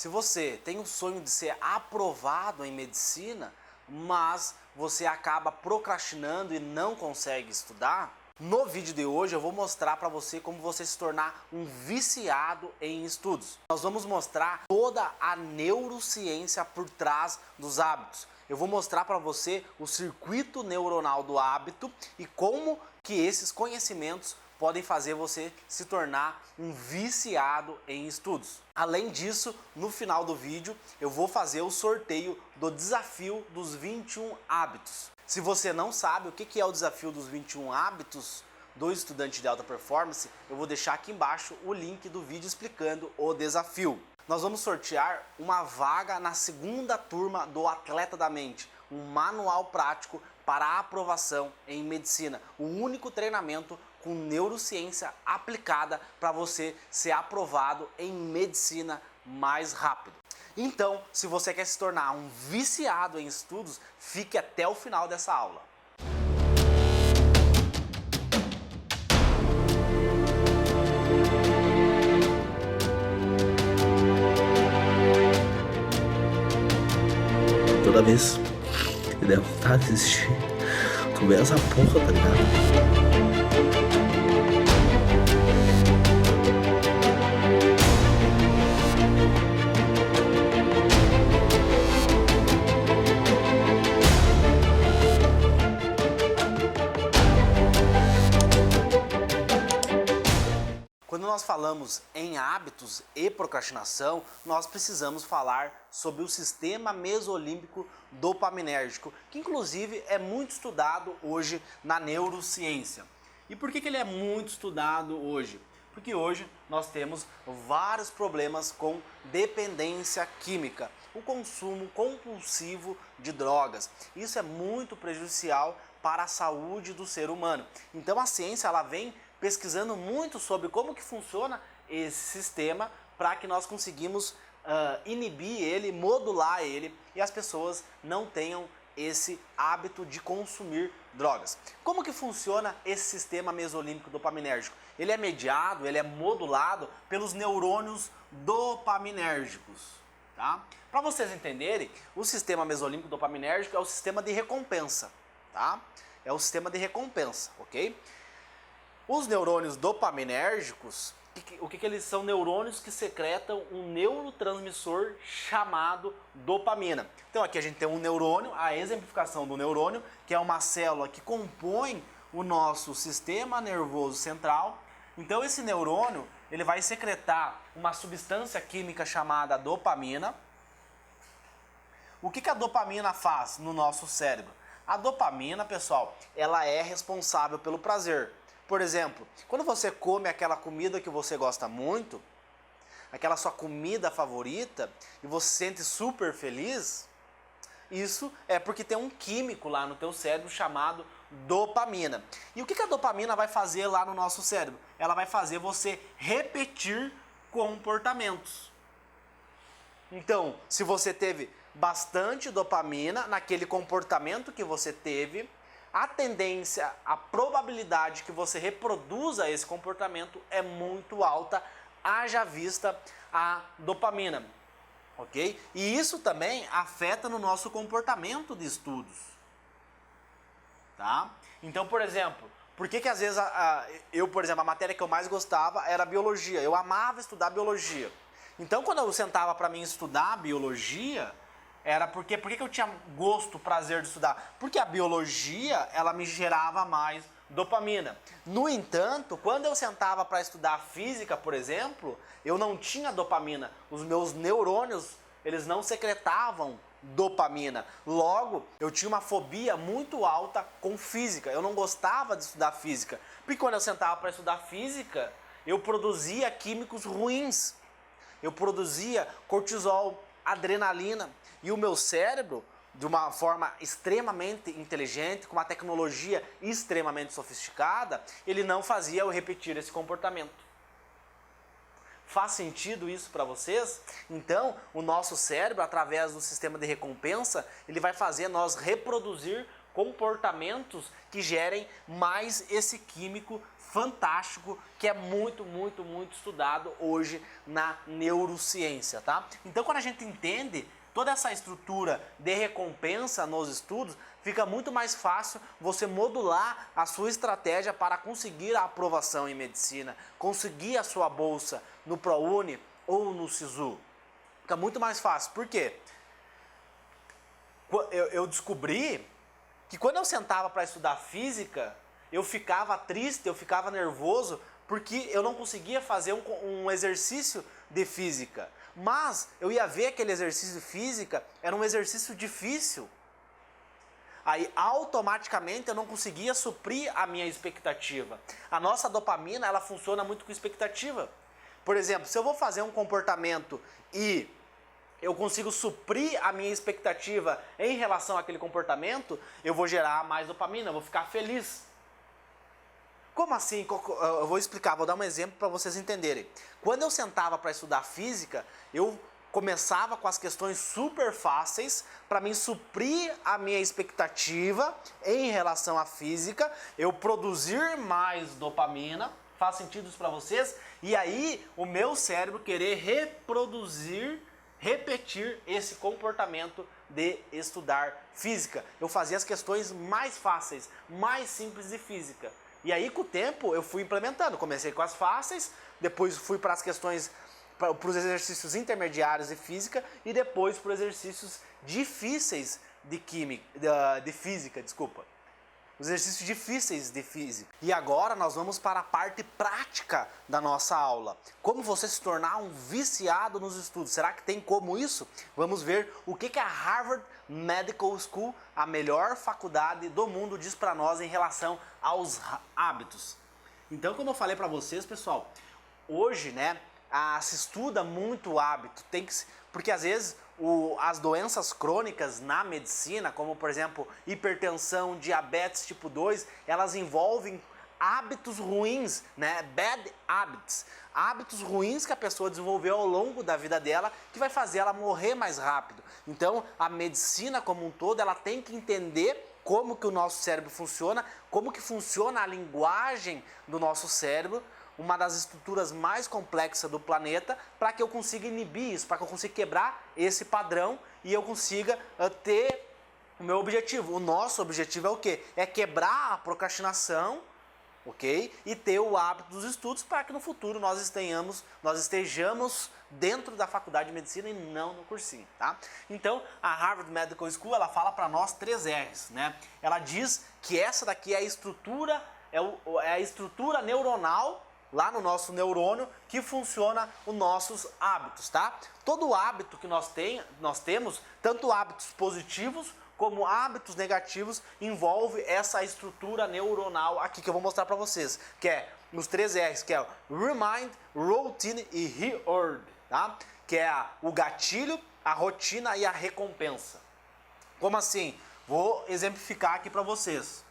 Se você tem o sonho de ser aprovado em medicina, mas você acaba procrastinando e não consegue estudar, no vídeo de hoje eu vou mostrar para você como você se tornar um viciado em estudos. Nós vamos mostrar toda a neurociência por trás dos hábitos. Eu vou mostrar para você o circuito neuronal do hábito e como que esses conhecimentos podem fazer você se tornar um viciado em estudos. Além disso, no final do vídeo eu vou fazer o sorteio do desafio dos 21 hábitos. Se você não sabe o que é o desafio dos 21 hábitos do estudante de alta performance, eu vou deixar aqui embaixo o link do vídeo explicando o desafio. Nós vamos sortear uma vaga na segunda turma do Atleta da Mente, um manual prático para a aprovação em medicina, o único treinamento com neurociência aplicada para você ser aprovado em medicina mais rápido. Então, se você quer se tornar um viciado em estudos, fique até o final dessa aula. Toda vez que der vontade de assistir, tu vê essa porra, tá ligado? Quando nós falamos em hábitos e procrastinação, nós precisamos falar sobre o sistema mesolímbico dopaminérgico, que inclusive é muito estudado hoje na neurociência. E por que ele é muito estudado hoje? Porque hoje nós temos vários problemas com dependência química, o consumo compulsivo de drogas. Isso é muito prejudicial para a saúde do ser humano. Então a ciência ela vem pesquisando muito sobre como que funciona esse sistema para que nós conseguimos inibir ele, modular ele e as pessoas não tenham esse hábito de consumir drogas. Como que funciona esse sistema mesolímbico dopaminérgico? Ele é mediado, ele é modulado pelos neurônios dopaminérgicos. Tá? Para vocês entenderem, o sistema mesolímbico dopaminérgico é o sistema de recompensa. Tá? É o sistema de recompensa, ok? Os neurônios dopaminérgicos, o que eles são? Neurônios que secretam um neurotransmissor chamado dopamina. Então aqui a gente tem um neurônio, a exemplificação do neurônio, que é uma célula que compõe o nosso sistema nervoso central. Então esse neurônio ele vai secretar uma substância química chamada dopamina. O que a dopamina faz no nosso cérebro? A dopamina, pessoal, ela é responsável pelo prazer. Por exemplo, quando você come aquela comida que você gosta muito, aquela sua comida favorita, e você se sente super feliz, isso é porque tem um químico lá no teu cérebro chamado dopamina. E o que a dopamina vai fazer lá no nosso cérebro? Ela vai fazer você repetir comportamentos. Então, se você teve bastante dopamina naquele comportamento que você teve, a tendência, a probabilidade que você reproduza esse comportamento é muito alta, haja vista a dopamina, ok? E isso também afeta no nosso comportamento de estudos, tá? Então, por exemplo, por que às vezes a matéria que eu mais gostava era biologia, eu amava estudar biologia. Então, quando eu sentava para mim estudar biologia, era por que eu tinha gosto, prazer de estudar? Porque a biologia, ela me gerava mais dopamina. No entanto, quando eu sentava para estudar física, por exemplo, eu não tinha dopamina. Os meus neurônios, eles não secretavam dopamina. Logo, eu tinha uma fobia muito alta com física. Eu não gostava de estudar física. Porque quando eu sentava para estudar física, eu produzia químicos ruins. Eu produzia cortisol, adrenalina. E o meu cérebro, de uma forma extremamente inteligente, com uma tecnologia extremamente sofisticada, ele não fazia eu repetir esse comportamento. Faz sentido isso para vocês? Então, o nosso cérebro, através do sistema de recompensa, ele vai fazer nós reproduzir comportamentos que gerem mais esse químico fantástico que é muito estudado hoje na neurociência, tá? Então, quando a gente entende toda essa estrutura de recompensa nos estudos, fica muito mais fácil você modular a sua estratégia para conseguir a aprovação em medicina, conseguir a sua bolsa no ProUni ou no SISU. Fica muito mais fácil. Por quê? Eu descobri que quando eu sentava para estudar física, eu ficava triste, eu ficava nervoso, porque eu não conseguia fazer um exercício de física. Mas eu ia ver aquele exercício de física, era um exercício difícil. Aí automaticamente eu não conseguia suprir a minha expectativa. A nossa dopamina, ela funciona muito com expectativa. Por exemplo, se eu vou fazer um comportamento e eu consigo suprir a minha expectativa em relação àquele comportamento, eu vou gerar mais dopamina, eu vou ficar feliz. Como assim? Eu vou explicar, vou dar um exemplo para vocês entenderem. Quando eu sentava para estudar física, eu começava com as questões super fáceis para mim suprir a minha expectativa em relação à física, eu produzir mais dopamina, faz sentido isso para vocês? E aí o meu cérebro querer repetir esse comportamento de estudar física. Eu fazia as questões mais fáceis, mais simples de física. E aí, com o tempo, eu fui implementando. Comecei com as fáceis, depois fui para as questões, para os exercícios intermediários de física e depois para os exercícios difíceis de física, desculpa. Os exercícios difíceis de física. E agora nós vamos para a parte prática da nossa aula. Como você se tornar um viciado nos estudos. Será que tem como isso? Vamos ver o que a Harvard Medical School, a melhor faculdade do mundo, diz para nós em relação aos hábitos. Então, como eu falei para vocês, pessoal, hoje, né, se estuda muito o hábito, porque às vezes as doenças crônicas na medicina, como por exemplo hipertensão, diabetes tipo 2, elas envolvem hábitos ruins, né? Bad habits. Hábitos ruins que a pessoa desenvolveu ao longo da vida dela, que vai fazer ela morrer mais rápido. Então, a medicina como um todo, ela tem que entender como que o nosso cérebro funciona, como que funciona a linguagem do nosso cérebro, uma das estruturas mais complexas do planeta, para que eu consiga inibir isso, para que eu consiga quebrar esse padrão e eu consiga ter o meu objetivo. O nosso objetivo é o quê? É quebrar a procrastinação, ok? E ter o hábito dos estudos para que no futuro nós estejamos dentro da faculdade de medicina e não no cursinho, tá? Então, a Harvard Medical School, ela fala para nós 3 R's, né? Ela diz que essa daqui é a estrutura neuronal lá no nosso neurônio que funciona os nossos hábitos, tá? Todo hábito que nós temos, tanto hábitos positivos como hábitos negativos, envolve essa estrutura neuronal aqui que eu vou mostrar para vocês, que é nos 3 R's, que é o Remind, Routine e Reward, tá? Que é o gatilho, a rotina e a recompensa. Como assim? Vou exemplificar aqui para vocês.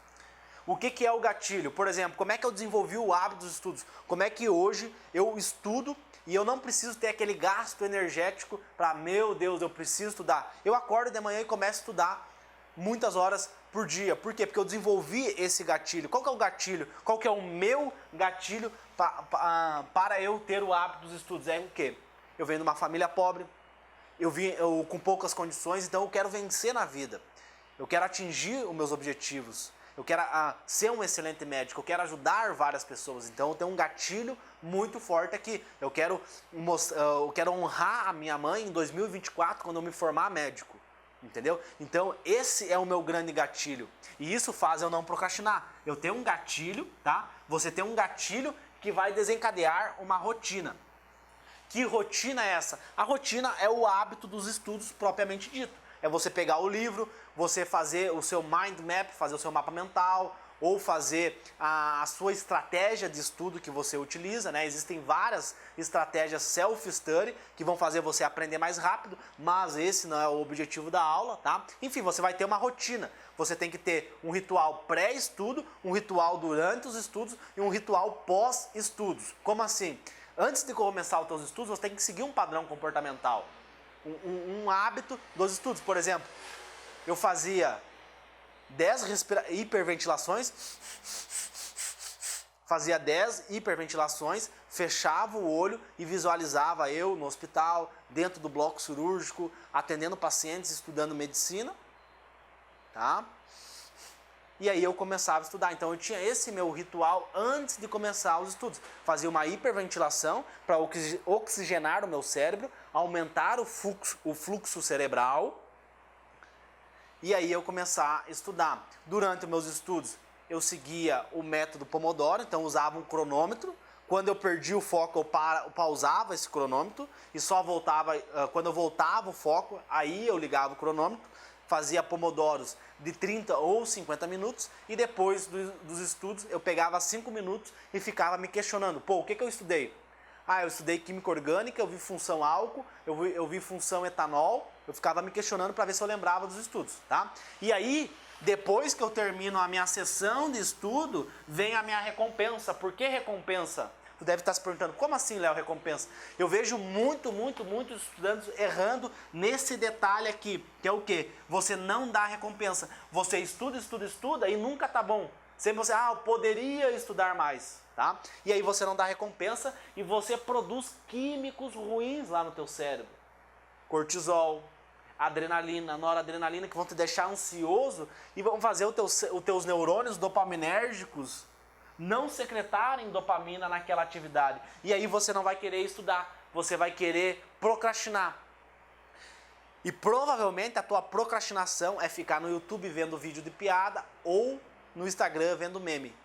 O que é o gatilho? Por exemplo, como é que eu desenvolvi o hábito dos estudos? Como é que hoje eu estudo e eu não preciso ter aquele gasto energético para, meu Deus, eu preciso estudar. Eu acordo de manhã e começo a estudar muitas horas por dia. Por quê? Porque eu desenvolvi esse gatilho. Qual que é o gatilho? Qual que é o meu gatilho para eu ter o hábito dos estudos? É o quê? Eu venho de uma família pobre, eu com poucas condições, então eu quero vencer na vida. Eu quero atingir os meus objetivos. Eu quero ser um excelente médico, eu quero ajudar várias pessoas. Então eu tenho um gatilho muito forte aqui. Eu quero honrar a minha mãe em 2024, quando eu me formar médico. Entendeu? Então esse é o meu grande gatilho. E isso faz eu não procrastinar. Eu tenho um gatilho, tá? Você tem um gatilho que vai desencadear uma rotina. Que rotina é essa? A rotina é o hábito dos estudos propriamente dito. É você pegar o livro, você fazer o seu mind map, fazer o seu mapa mental, ou fazer a sua estratégia de estudo que você utiliza, né? Existem várias estratégias self-study que vão fazer você aprender mais rápido, mas esse não é o objetivo da aula, tá? Enfim, você vai ter uma rotina. Você tem que ter um ritual pré-estudo, um ritual durante os estudos e um ritual pós-estudos. Como assim? Antes de começar os seus estudos, você tem que seguir um padrão comportamental. Um hábito dos estudos. Por exemplo, eu fazia 10 hiperventilações, fazia 10 hiperventilações, fechava o olho e visualizava eu no hospital, dentro do bloco cirúrgico, atendendo pacientes, estudando medicina, tá? E aí eu começava a estudar. Então eu tinha esse meu ritual antes de começar os estudos. Fazia uma hiperventilação para oxigenar o meu cérebro, aumentar o fluxo cerebral, e aí eu começar a estudar. Durante os meus estudos, eu seguia o método Pomodoro, então usava um cronômetro. Quando eu perdi o foco, eu pausava esse cronômetro e só voltava, quando eu voltava o foco, aí eu ligava o cronômetro, fazia Pomodoros de 30 ou 50 minutos e depois dos estudos eu pegava 5 minutos e ficava me questionando, pô, o que eu estudei? Eu estudei química orgânica, eu vi função álcool, eu vi função etanol, eu ficava me questionando para ver se eu lembrava dos estudos, tá? E aí, depois que eu termino a minha sessão de estudo, vem a minha recompensa. Por que recompensa? Tu deve estar se perguntando, como assim, Léo, recompensa? Eu vejo muitos estudantes errando nesse detalhe aqui, que é o quê? Você não dá recompensa. Você estuda e nunca tá bom. Sempre você, eu poderia estudar mais, tá? E aí você não dá recompensa e você produz químicos ruins lá no teu cérebro. Cortisol, adrenalina, noradrenalina, que vão te deixar ansioso e vão fazer os teus neurônios dopaminérgicos não secretarem dopamina naquela atividade. E aí você não vai querer estudar, você vai querer procrastinar. E provavelmente a tua procrastinação é ficar no YouTube vendo vídeo de piada ou no Instagram vendo meme.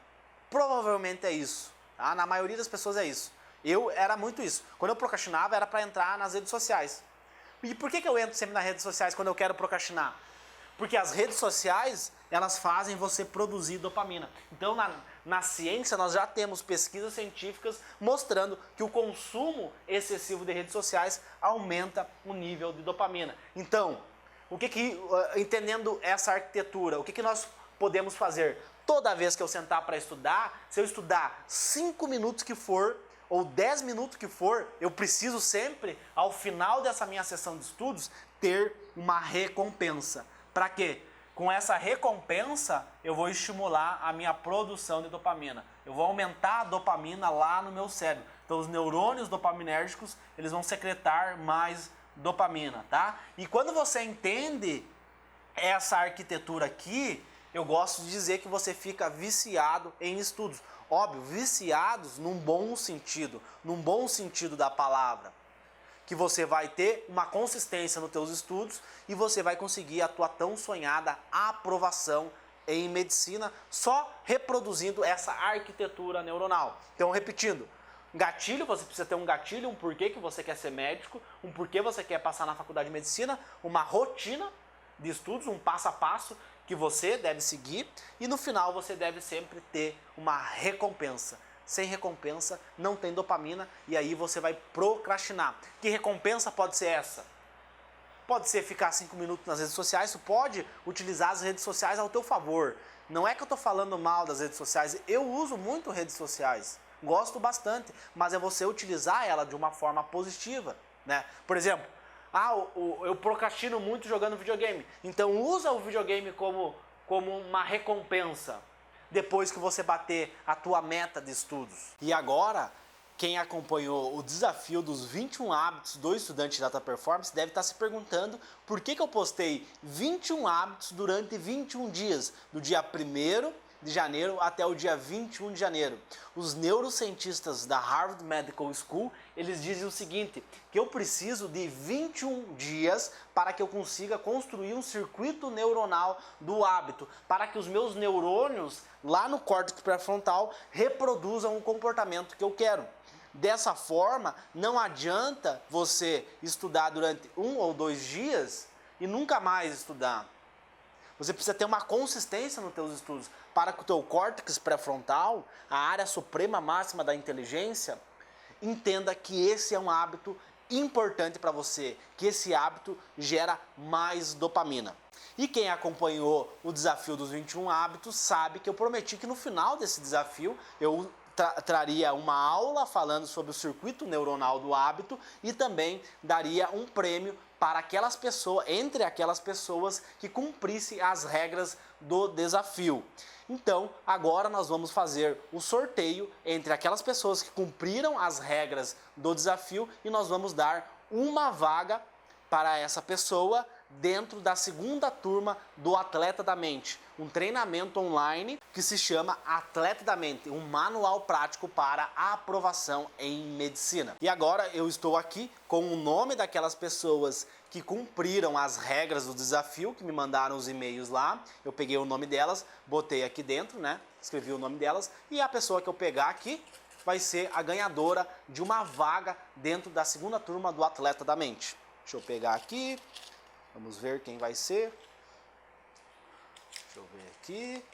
Provavelmente é isso. Tá? Na maioria das pessoas é isso. Eu era muito isso. Quando eu procrastinava era para entrar nas redes sociais. E por que eu entro sempre nas redes sociais quando eu quero procrastinar? Porque as redes sociais, elas fazem você produzir dopamina. Então, na ciência, nós já temos pesquisas científicas mostrando que o consumo excessivo de redes sociais aumenta o nível de dopamina. Então, entendendo essa arquitetura, o que nós podemos fazer? Toda vez que eu sentar para estudar, se eu estudar 5 minutos que for, ou 10 minutos que for, eu preciso sempre, ao final dessa minha sessão de estudos, ter uma recompensa. Para quê? Com essa recompensa, eu vou estimular a minha produção de dopamina. Eu vou aumentar a dopamina lá no meu cérebro. Então, os neurônios dopaminérgicos, eles vão secretar mais dopamina, tá? E quando você entende essa arquitetura aqui, eu gosto de dizer que você fica viciado em estudos. Óbvio, viciados num bom sentido da palavra. Que você vai ter uma consistência nos teus estudos e você vai conseguir a tua tão sonhada aprovação em medicina só reproduzindo essa arquitetura neuronal. Então, repetindo, gatilho, você precisa ter um gatilho, um porquê que você quer ser médico, um porquê você quer passar na faculdade de medicina, uma rotina de estudos, um passo a passo que você deve seguir e no final você deve sempre ter uma recompensa. Sem recompensa não tem dopamina e aí você vai procrastinar. Que recompensa pode ser essa? Pode ser ficar 5 minutos nas redes sociais, você pode utilizar as redes sociais ao teu favor. Não é que eu estou falando mal das redes sociais, eu uso muito redes sociais, gosto bastante, mas é você utilizar ela de uma forma positiva, né? Por exemplo, eu procrastino muito jogando videogame, então usa o videogame como uma recompensa depois que você bater a tua meta de estudos. E agora, quem acompanhou o desafio dos 21 hábitos do estudante de alta performance deve estar se perguntando por que eu postei 21 hábitos durante 21 dias, do dia 1º de janeiro até o dia 21 de janeiro. Os neurocientistas da Harvard Medical School, eles dizem o seguinte, que eu preciso de 21 dias para que eu consiga construir um circuito neuronal do hábito, para que os meus neurônios lá no córtex pré-frontal reproduzam o comportamento que eu quero. Dessa forma, não adianta você estudar durante 1 ou 2 dias e nunca mais estudar. Você precisa ter uma consistência nos teus estudos para que o teu córtex pré-frontal, a área suprema máxima da inteligência, entenda que esse é um hábito importante para você, que esse hábito gera mais dopamina. E quem acompanhou o desafio dos 21 hábitos sabe que eu prometi que no final desse desafio eu traria uma aula falando sobre o circuito neuronal do hábito e também daria um prêmio para aquelas pessoas, entre aquelas pessoas que cumprissem as regras do desafio. Então, agora nós vamos fazer o sorteio entre aquelas pessoas que cumpriram as regras do desafio e nós vamos dar uma vaga para essa pessoa dentro da segunda turma do Atleta da Mente, um treinamento online que se chama Atleta da Mente, um manual prático para a aprovação em medicina. E agora eu estou aqui com o nome daquelas pessoas que cumpriram as regras do desafio, que me mandaram os e-mails lá. Eu peguei o nome delas, botei aqui dentro, né? Escrevi o nome delas e a pessoa que eu pegar aqui vai ser a ganhadora de uma vaga dentro da segunda turma do Atleta da Mente. Deixa eu pegar aqui. Vamos ver quem vai ser. Deixa eu ver aqui.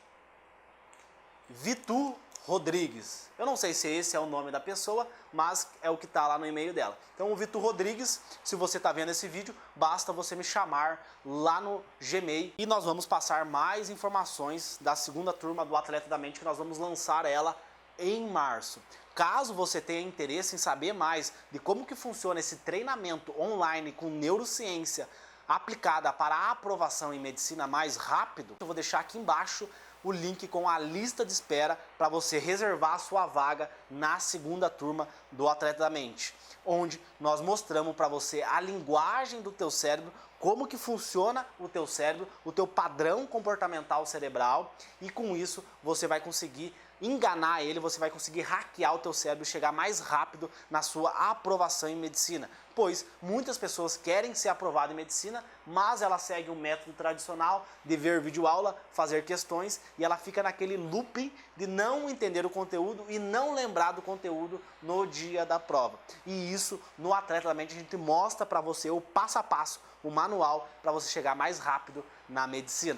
Vitu Rodrigues. Eu não sei se esse é o nome da pessoa, mas é o que está lá no e-mail dela. Então, o Vitu Rodrigues, se você está vendo esse vídeo, basta você me chamar lá no Gmail e nós vamos passar mais informações da segunda turma do Atleta da Mente, que nós vamos lançar ela em março. Caso você tenha interesse em saber mais de como que funciona esse treinamento online com neurociência aplicada para a aprovação em medicina mais rápido, eu vou deixar aqui embaixo o link com a lista de espera para você reservar a sua vaga na segunda turma do Atleta da Mente, onde nós mostramos para você a linguagem do teu cérebro, como que funciona o teu cérebro, o teu padrão comportamental cerebral, e com isso você vai conseguir enganar ele, você vai conseguir hackear o teu cérebro e chegar mais rápido na sua aprovação em medicina. Pois muitas pessoas querem ser aprovadas em medicina, mas ela segue o método tradicional de ver videoaula, fazer questões, e ela fica naquele looping de não entender o conteúdo e não lembrar do conteúdo no dia da prova. E isso, no Atleta da Mente, a gente mostra para você o passo a passo, o manual, para você chegar mais rápido na medicina.